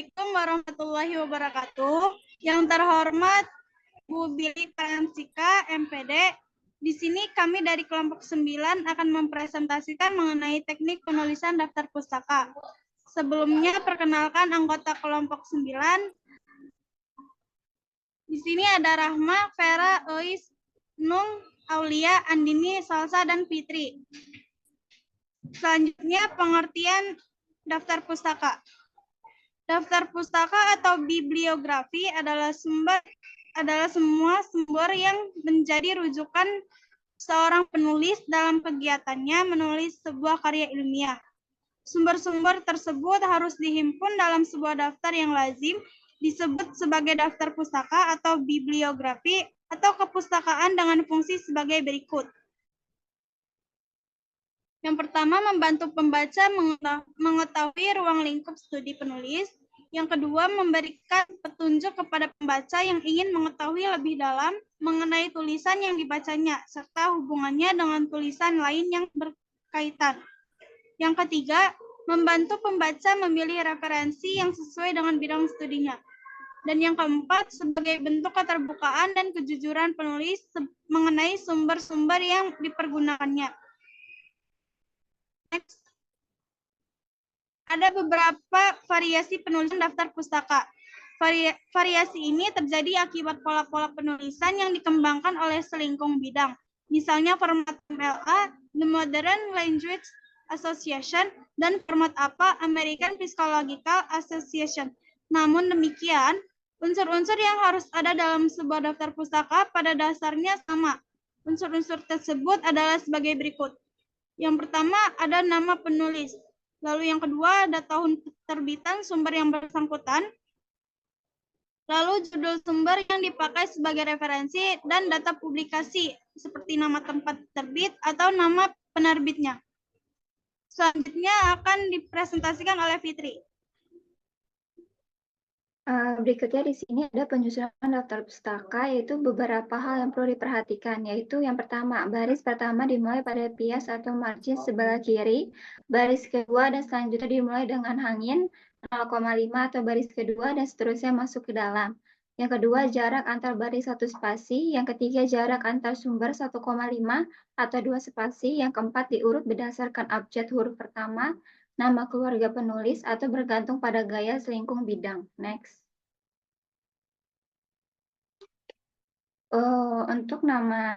Assalamualaikum warahmatullahi wabarakatuh. Yang terhormat Bu Billy Paransika, MPD. Di sini kami dari kelompok 9 akan mempresentasikan mengenai teknik penulisan daftar pustaka. Sebelumnya perkenalkan anggota kelompok 9. Di sini ada Rahma, Vera, Ois, Nung, Aulia, Andini, Salsa, dan Fitri. Selanjutnya pengertian daftar pustaka. Daftar pustaka atau bibliografi adalah semua sumber yang menjadi rujukan seorang penulis dalam kegiatannya menulis sebuah karya ilmiah. Sumber-sumber tersebut harus dihimpun dalam sebuah daftar yang lazim disebut sebagai daftar pustaka atau bibliografi atau kepustakaan dengan fungsi sebagai berikut. Yang pertama, membantu pembaca mengetahui ruang lingkup studi penulis. Yang kedua, memberikan petunjuk kepada pembaca yang ingin mengetahui lebih dalam mengenai tulisan yang dibacanya, serta hubungannya dengan tulisan lain yang berkaitan. Yang ketiga, membantu pembaca memilih referensi yang sesuai dengan bidang studinya. Dan yang keempat, sebagai bentuk keterbukaan dan kejujuran penulis mengenai sumber-sumber yang dipergunakannya. Next. Ada beberapa variasi penulisan daftar pustaka. Variasi ini terjadi akibat pola-pola penulisan yang dikembangkan oleh selingkung bidang. Misalnya format MLA, The Modern Language Association, dan format APA, American Psychological Association. Namun demikian, unsur-unsur yang harus ada dalam sebuah daftar pustaka pada dasarnya sama. Unsur-unsur tersebut adalah sebagai berikut. Yang pertama ada nama penulis. Lalu yang kedua ada tahun terbitan sumber yang bersangkutan. Lalu judul sumber yang dipakai sebagai referensi dan data publikasi seperti nama tempat terbit atau nama penerbitnya. Selanjutnya akan dipresentasikan oleh Fitri. Berikutnya di sini ada penyusunan daftar pustaka, yaitu beberapa hal yang perlu diperhatikan, yaitu yang pertama, baris pertama dimulai pada pias atau margin sebelah kiri, baris kedua dan selanjutnya dimulai dengan hangin 0,5 atau baris kedua dan seterusnya masuk ke dalam. Yang kedua, jarak antar baris 1 spasi, yang ketiga, jarak antar sumber 1,5 atau 2 spasi, yang keempat, diurut berdasarkan abjad huruf pertama, nama keluarga penulis, atau bergantung pada gaya selingkung bidang. Next. Untuk nama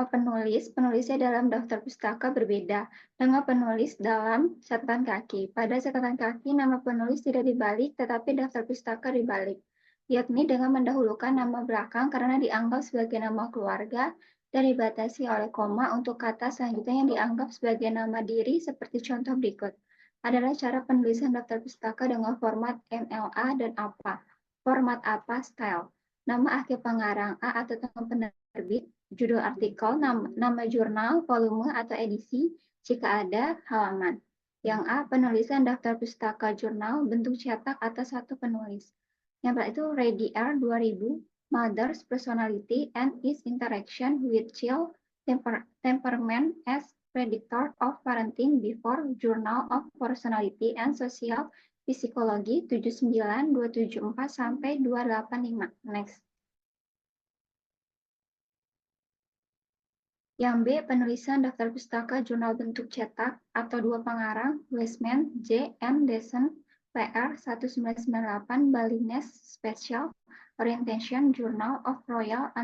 penulis, penulisnya dalam daftar pustaka berbeda dengan penulis dalam catatan kaki. Pada catatan kaki, nama penulis tidak dibalik, tetapi daftar pustaka dibalik, yakni dengan mendahulukan nama belakang karena dianggap sebagai nama keluarga dan dibatasi oleh koma untuk kata selanjutnya yang dianggap sebagai nama diri seperti contoh berikut. Adalah cara penulisan daftar pustaka dengan format MLA dan APA. Format APA style. Nama akhir pengarang A atau nama penerbit, judul artikel, nama jurnal, volume atau edisi, jika ada, halaman. Yang A, penulisan daftar pustaka jurnal, bentuk cetak atas satu penulis. Yang B itu Ready R 2000, Mother's Personality and its Interaction with Child Temperament as Predictor of Parenting Before, Journal of Personality and Social Psikologi 79274 sampai 285. Next. Yang B, penulisan daftar pustaka jurnal bentuk cetak atau dua pengarang, Westman, J. M. Dessen, PR 1998, Balinese Special Orientation Journal of Royal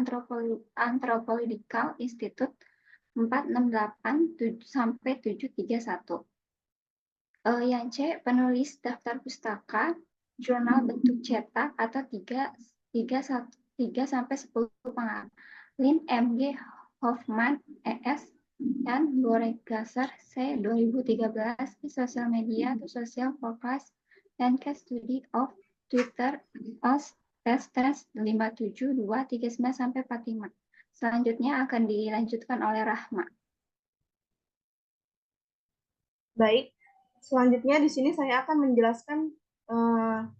Anthropological Institute 468 sampai 731. Yang C, penulis daftar pustaka jurnal bentuk cetak atau 3 sampai 10 pengarang. Lin M. G. Hoffman, ES, dan Boregasser, C. 2013, Social Media to Social Forecast and Case Study of Twitter, OS, Test 57239-45. Selanjutnya akan dilanjutkan oleh Rahma. Baik, selanjutnya di sini saya akan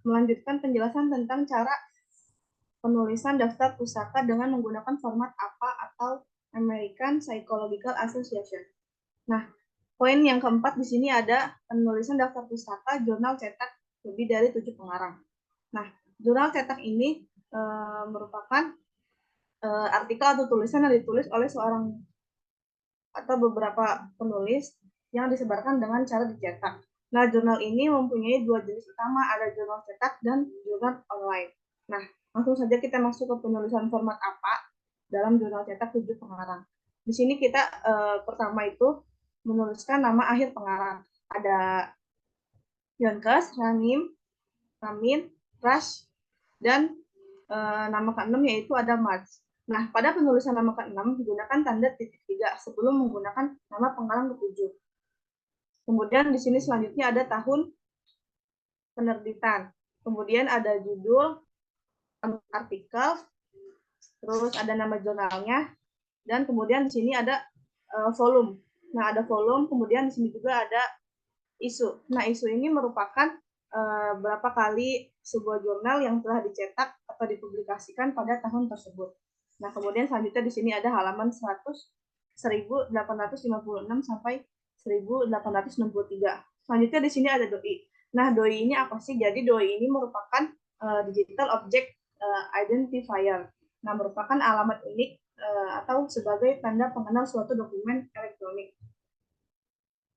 melanjutkan penjelasan tentang cara penulisan daftar pustaka dengan menggunakan format APA atau American Psychological Association. Nah, poin yang keempat di sini ada penulisan daftar pustaka jurnal cetak lebih dari 7 pengarang. Nah, jurnal cetak ini merupakan artikel atau tulisan yang ditulis oleh seorang atau beberapa penulis yang disebarkan dengan cara dicetak. Nah, jurnal ini mempunyai dua jenis utama, ada jurnal cetak dan jurnal online. Nah, langsung saja kita masuk ke penulisan format apa dalam jurnal cetak 7 pengarang. Di sini kita pertama itu menuliskan nama akhir pengarang. Ada Yonkes, Ramin, Rush, dan nama ke-6 yaitu ada March. Nah, pada penulisan nama ke-6 digunakan tanda titik 3 sebelum menggunakan nama pengarang ke-7. Kemudian di sini selanjutnya ada tahun penerbitan. Kemudian ada judul artikel, terus ada nama jurnalnya, dan kemudian di sini ada volume. Nah, ada volume, kemudian di sini juga ada isu. Nah, isu ini merupakan berapa kali sebuah jurnal yang telah dicetak atau dipublikasikan pada tahun tersebut. Nah, kemudian selanjutnya di sini ada halaman 1856 sampai 1863. Selanjutnya di sini ada DOI. Nah, DOI ini apa sih? Jadi DOI ini merupakan digital object identifier. Nah, merupakan alamat unik atau sebagai tanda pengenal suatu dokumen elektronik.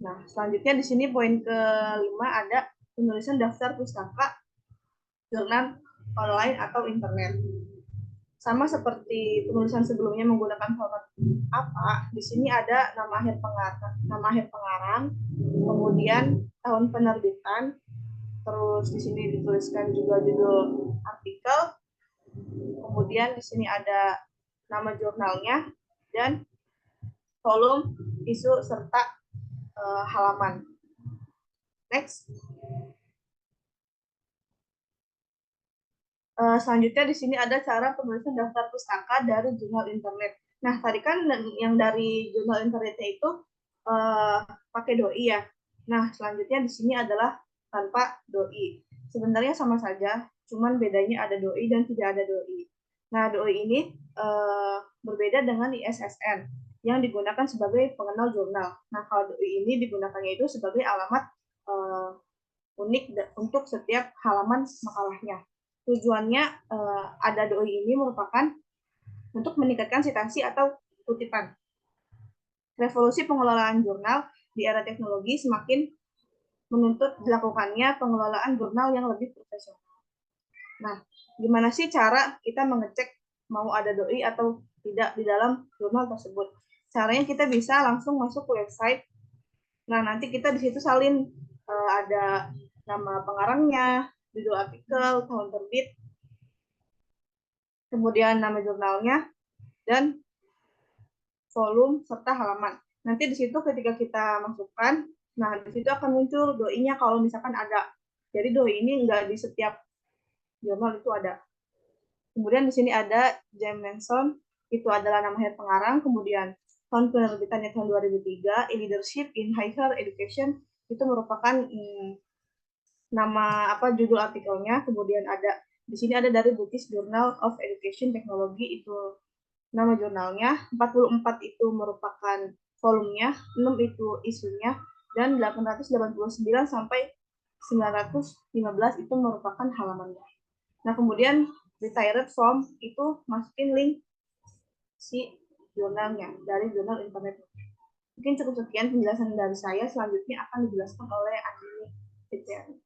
Nah, selanjutnya di sini poin ke-5 ada penulisan daftar pustaka, jurnal online atau internet. Sama seperti penulisan sebelumnya menggunakan format apa, di sini ada nama akhir pengarang, kemudian tahun penerbitan, terus di sini dituliskan juga judul artikel, kemudian di sini ada nama jurnalnya dan volume, isu serta halaman. Next. Selanjutnya di sini ada cara penulisan daftar pustaka dari jurnal internet. Nah, tadi kan yang dari jurnal internetnya itu pakai DOI ya. Nah, selanjutnya di sini adalah tanpa DOI. Sebenarnya sama saja, cuman bedanya ada DOI dan tidak ada DOI. Nah, DOI ini berbeda dengan ISSN yang digunakan sebagai pengenal jurnal. Nah, kalau DOI ini digunakannya itu sebagai alamat unik untuk setiap halaman makalahnya. Tujuannya ada DOI ini merupakan untuk meningkatkan citasi atau kutipan. Revolusi pengelolaan jurnal di era teknologi semakin menuntut dilakukannya pengelolaan jurnal yang lebih profesional. Nah, gimana sih cara kita mengecek mau ada DOI atau tidak di dalam jurnal tersebut? Caranya kita bisa langsung masuk ke website. Nah, nanti kita di situ salin ada nama pengarangnya, judul artikel, tahun terbit, kemudian nama jurnalnya, dan volume serta halaman. Nanti di situ ketika kita masukkan, nah di situ akan muncul DOI-nya kalau misalkan ada. Jadi DOI ini enggak di setiap jurnal itu ada. Kemudian di sini ada James Manson, itu adalah nama akhir pengarang, kemudian tahun penerbitannya tahun 2003, Leadership in Higher Education, itu merupakan nama judul artikelnya, kemudian ada di sini ada dari British Journal of Education Technology, itu nama jurnalnya, 44 itu merupakan volumenya, 6 itu isunya, dan 889 sampai 915 itu merupakan halamannya. Nah, kemudian retired from itu masukin link si jurnalnya dari jurnal internet. Mungkin cukup sekian penjelasan dari saya, selanjutnya akan dijelaskan oleh Andini Fitri.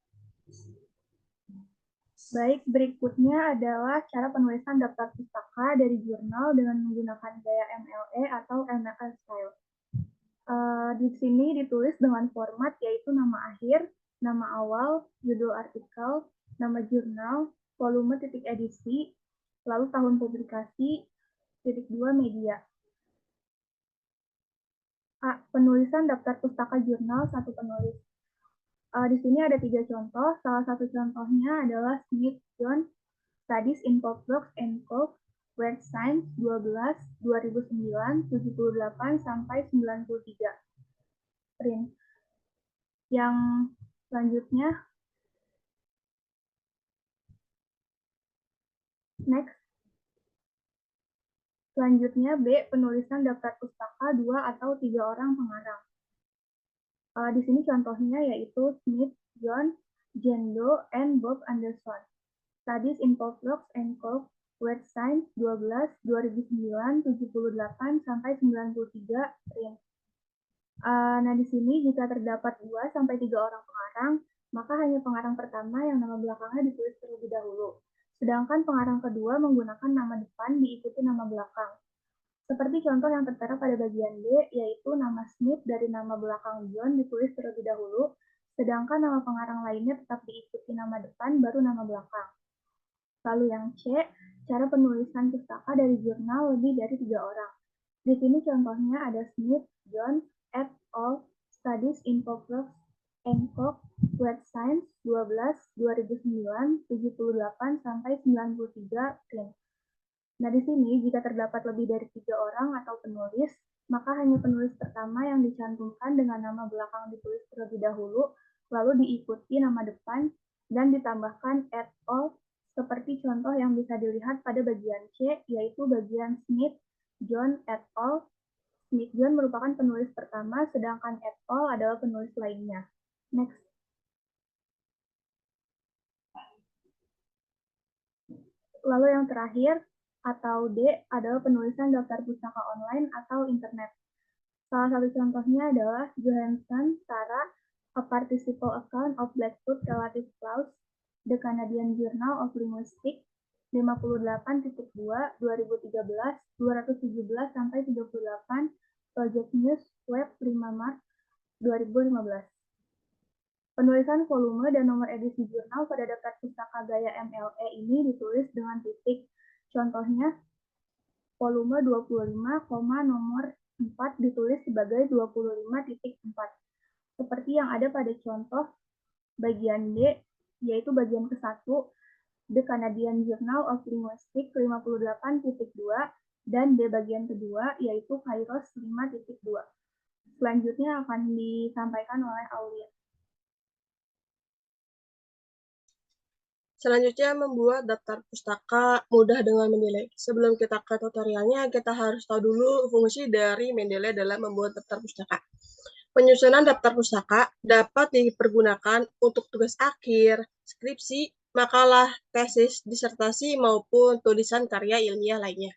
Baik, berikutnya adalah cara penulisan daftar pustaka dari jurnal dengan menggunakan gaya MLE atau MLE style. Di sini ditulis dengan format yaitu nama akhir, nama awal, judul artikel, nama jurnal, volume titik edisi, lalu tahun publikasi, titik 2 media. A. Penulisan daftar pustaka jurnal satu penulis. Di sini ada 3 contoh. Salah satu contohnya adalah Smith John Studies in Postdocs and Co. Word Science 12 2009 78 sampai 93. Print. Yang selanjutnya next. Selanjutnya B, penulisan daftar pustaka 2 atau 3 orang pengarang. Di sini contohnya yaitu Smith John Jane Doe and Bob Anderson. Studies in Poplox and Coke, Web Science 12, 2009, 78 sampai 93 print. Nah, di sini jika terdapat 2 sampai 3 orang pengarang, maka hanya pengarang pertama yang nama belakangnya ditulis terlebih dahulu. Sedangkan pengarang kedua menggunakan nama depan diikuti nama belakang. Seperti contoh yang tertera pada bagian D, yaitu nama Smith dari nama belakang John ditulis terlebih dahulu, sedangkan nama pengarang lainnya tetap diikuti nama depan baru nama belakang. Lalu yang C, cara penulisan pustaka dari jurnal lebih dari 3 orang. Di sini contohnya ada Smith, John, et al. Studies in Poplox and Coke, Web Science 12, 2009, 78 sampai 93 print. Nah, di sini jika terdapat lebih dari 3 orang atau penulis, maka hanya penulis pertama yang dicantumkan dengan nama belakang ditulis terlebih dahulu, lalu diikuti nama depan, dan ditambahkan et al. Seperti contoh yang bisa dilihat pada bagian C, yaitu bagian Smith, John, et al. Smith John merupakan penulis pertama, sedangkan et al. Adalah penulis lainnya. Next. Lalu yang terakhir, atau D, adalah penulisan daftar pustaka online atau internet. Salah satu contohnya adalah Johansson, Sarah, A Participle Account of Blackfoot Relative Clause, The Canadian Journal of Linguistics, 58.2, 2013, 217 sampai 38, Project News, Web 5 Maret 2015. Penulisan volume dan nomor edisi jurnal pada daftar pustaka gaya MLE ini ditulis dengan titik. Contohnya, volume 25, nomor 4 ditulis sebagai 25.4. Seperti yang ada pada contoh bagian D, yaitu bagian ke-1, The Canadian Journal of Linguistics 58.2, dan D bagian kedua, yaitu Kairos 5.2. Selanjutnya akan disampaikan oleh Aulia. Selanjutnya, membuat daftar pustaka mudah dengan Mendeley. Sebelum kita ke tutorialnya, kita harus tahu dulu fungsi dari Mendeley dalam membuat daftar pustaka. Penyusunan daftar pustaka dapat dipergunakan untuk tugas akhir, skripsi, makalah, tesis, disertasi, maupun tulisan karya ilmiah lainnya.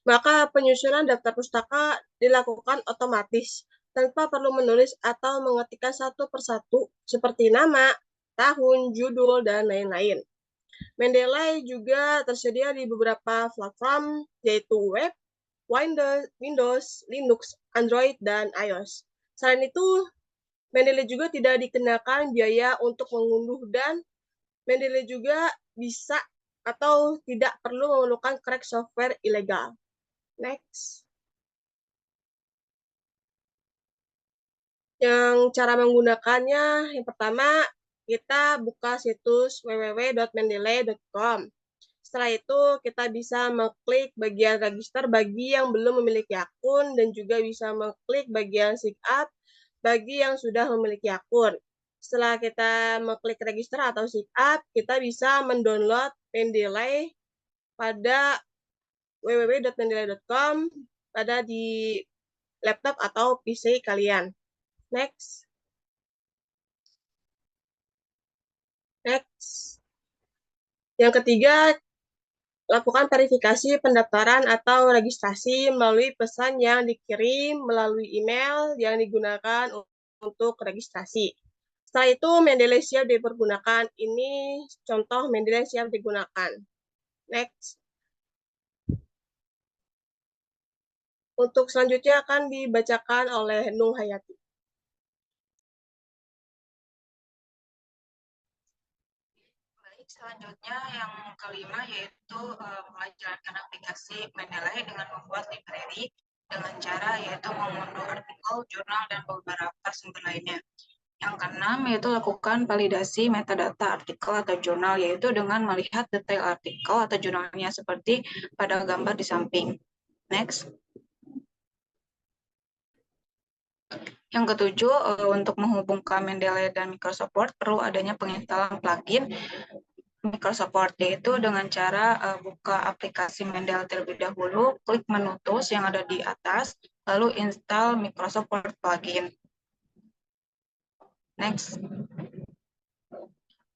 Maka penyusunan daftar pustaka dilakukan otomatis, tanpa perlu menulis atau mengetikkan satu persatu, seperti nama, tahun, judul, dan lain-lain. Mendeley juga tersedia di beberapa platform, yaitu web, Windows, Linux, Android, dan iOS. Selain itu, Mendeley juga tidak dikenakan biaya untuk mengunduh, dan Mendeley juga bisa atau tidak perlu memerlukan crack software ilegal. Next. Yang cara menggunakannya, yang pertama, kita buka situs www.mendeley.com. Setelah itu, kita bisa mengklik bagian register bagi yang belum memiliki akun, dan juga bisa mengklik bagian sign up bagi yang sudah memiliki akun. Setelah kita mengklik register atau sign up, kita bisa mendownload Mendeley pada www.mendeley.com pada di laptop atau PC kalian. Next. Yang ketiga, lakukan verifikasi pendaftaran atau registrasi melalui pesan yang dikirim melalui email yang digunakan untuk registrasi. Setelah itu, Mendeley siap dipergunakan. Ini contoh Mendeley siap digunakan. Next. Untuk selanjutnya akan dibacakan oleh Nung Hayati. Selanjutnya yang kelima yaitu menjalankan aplikasi Mendeley dengan membuat library dengan cara yaitu mengunduh artikel, jurnal, dan beberapa sumber lainnya. Yang keenam yaitu lakukan validasi metadata artikel atau jurnal, yaitu dengan melihat detail artikel atau jurnalnya seperti pada gambar di samping. Next. Yang ketujuh, untuk menghubungkan Mendeley dan Microsoft Word perlu adanya penginstalan plugin Microsoft Word, yaitu dengan cara buka aplikasi Mendeley terlebih dahulu, klik menu tools yang ada di atas, lalu install Microsoft Word plugin. Next.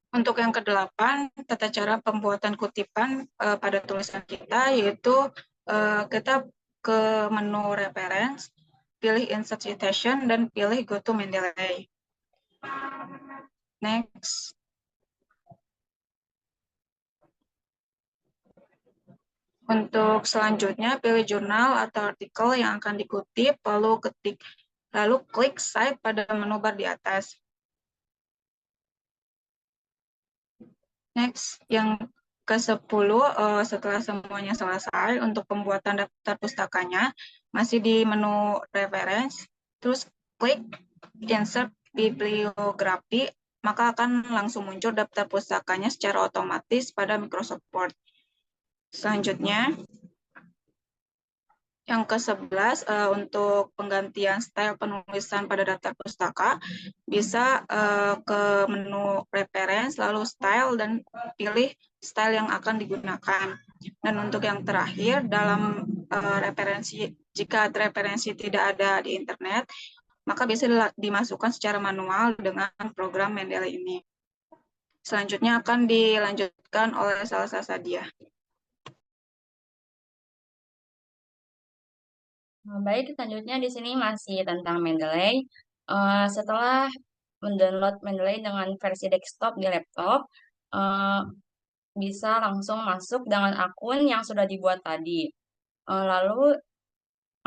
Untuk yang ke-8, tata cara pembuatan kutipan pada tulisan kita, yaitu kita ke menu reference, pilih insert citation, dan pilih go to Mendeley. Next. Untuk selanjutnya, pilih jurnal atau artikel yang akan dikutip, lalu klik Cite pada menu bar di atas. Next, yang ke-10, setelah semuanya selesai, untuk pembuatan daftar pustakanya, masih di menu Reference, terus klik Insert Bibliografi, maka akan langsung muncul daftar pustakanya secara otomatis pada Microsoft Word. Selanjutnya, yang ke-11, untuk penggantian style penulisan pada daftar pustaka, bisa ke menu Reference, lalu Style, dan pilih style yang akan digunakan. Dan untuk yang terakhir, dalam jika referensi tidak ada di internet, maka bisa dimasukkan secara manual dengan program Mendeley ini. Selanjutnya akan dilanjutkan oleh Salsa Sadia. Baik, selanjutnya di sini masih tentang Mendeley. Setelah mendownload Mendeley dengan versi desktop di laptop, bisa langsung masuk dengan akun yang sudah dibuat tadi. Lalu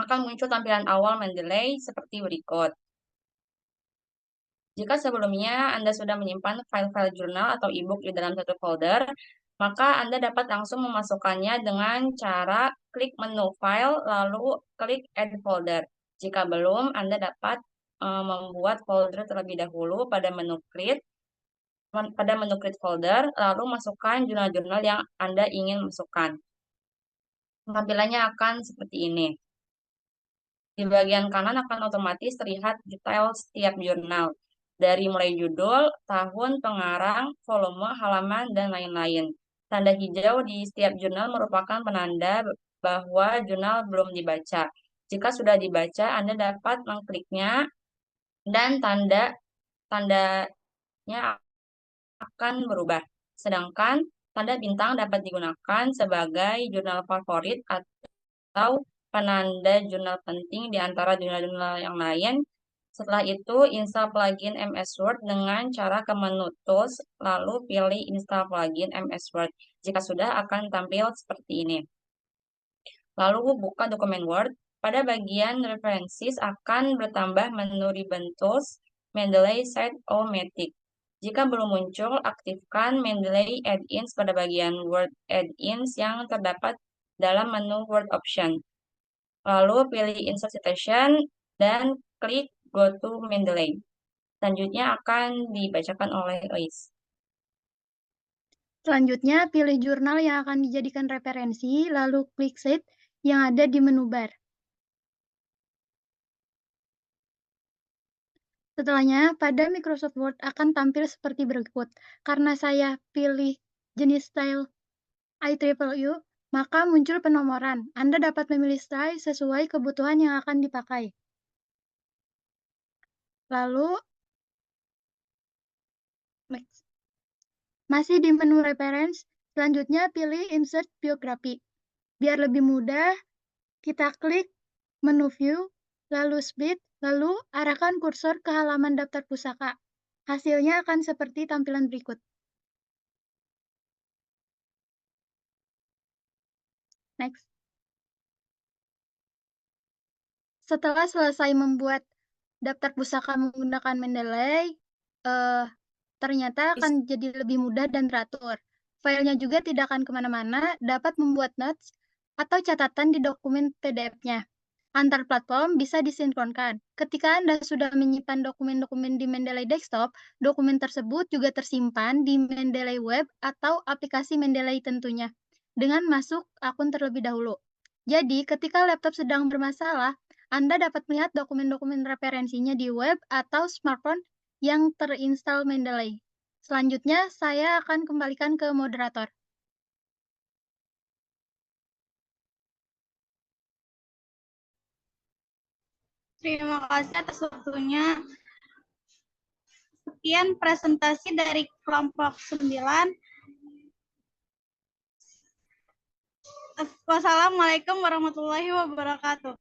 akan muncul tampilan awal Mendeley seperti berikut. Jika sebelumnya Anda sudah menyimpan file-file jurnal atau e-book di dalam satu folder, maka Anda dapat langsung memasukkannya dengan cara klik menu File, lalu klik Add Folder. Jika belum, Anda dapat membuat folder terlebih dahulu pada menu Create folder, lalu masukkan jurnal-jurnal yang Anda ingin masukkan. Tampilannya akan seperti ini. Di bagian kanan akan otomatis terlihat detail setiap jurnal, dari mulai judul, tahun, pengarang, volume, halaman, dan lain-lain. Tanda hijau di setiap jurnal merupakan penanda bahwa jurnal belum dibaca. Jika sudah dibaca, Anda dapat mengkliknya dan tandanya akan berubah. Sedangkan tanda bintang dapat digunakan sebagai jurnal favorit atau penanda jurnal penting di antara jurnal-jurnal yang lain. Setelah itu, install plugin MS Word dengan cara ke menu Tools, lalu pilih Install plugin MS Word. Jika sudah, akan tampil seperti ini. Lalu buka dokumen Word. Pada bagian References akan bertambah menu Ribbon Tools, Mendeley Site-O-Matic. Jika belum muncul, aktifkan Mendeley Add-ins pada bagian Word Add-ins yang terdapat dalam menu Word Option. Lalu pilih Insert Citation dan klik Go to Mendeley. Selanjutnya akan dibacakan oleh Ois. Selanjutnya, pilih jurnal yang akan dijadikan referensi, lalu klik Cite yang ada di menu bar. Setelahnya, pada Microsoft Word akan tampil seperti berikut. Karena saya pilih jenis style IEEE, maka muncul penomoran. Anda dapat memilih style sesuai kebutuhan yang akan dipakai. Lalu, next. Masih di menu Reference, selanjutnya pilih Insert Biography. Biar lebih mudah, kita klik menu View, lalu Speed, lalu arahkan kursor ke halaman daftar pusaka. Hasilnya akan seperti tampilan berikut. Next. Setelah selesai membuat daftar pusaka menggunakan Mendeley, ternyata akan jadi lebih mudah dan teratur. Filenya juga tidak akan kemana-mana, dapat membuat notes atau catatan di dokumen PDF-nya. Antar platform bisa disinkronkan. Ketika Anda sudah menyimpan dokumen-dokumen di Mendeley Desktop, dokumen tersebut juga tersimpan di Mendeley Web atau aplikasi Mendeley tentunya, dengan masuk akun terlebih dahulu. Jadi, ketika laptop sedang bermasalah, Anda dapat melihat dokumen-dokumen referensinya di web atau smartphone yang terinstall Mendeley. Selanjutnya, saya akan kembalikan ke moderator. Terima kasih atas waktunya. Sekian presentasi dari kelompok 9. Wassalamualaikum warahmatullahi wabarakatuh.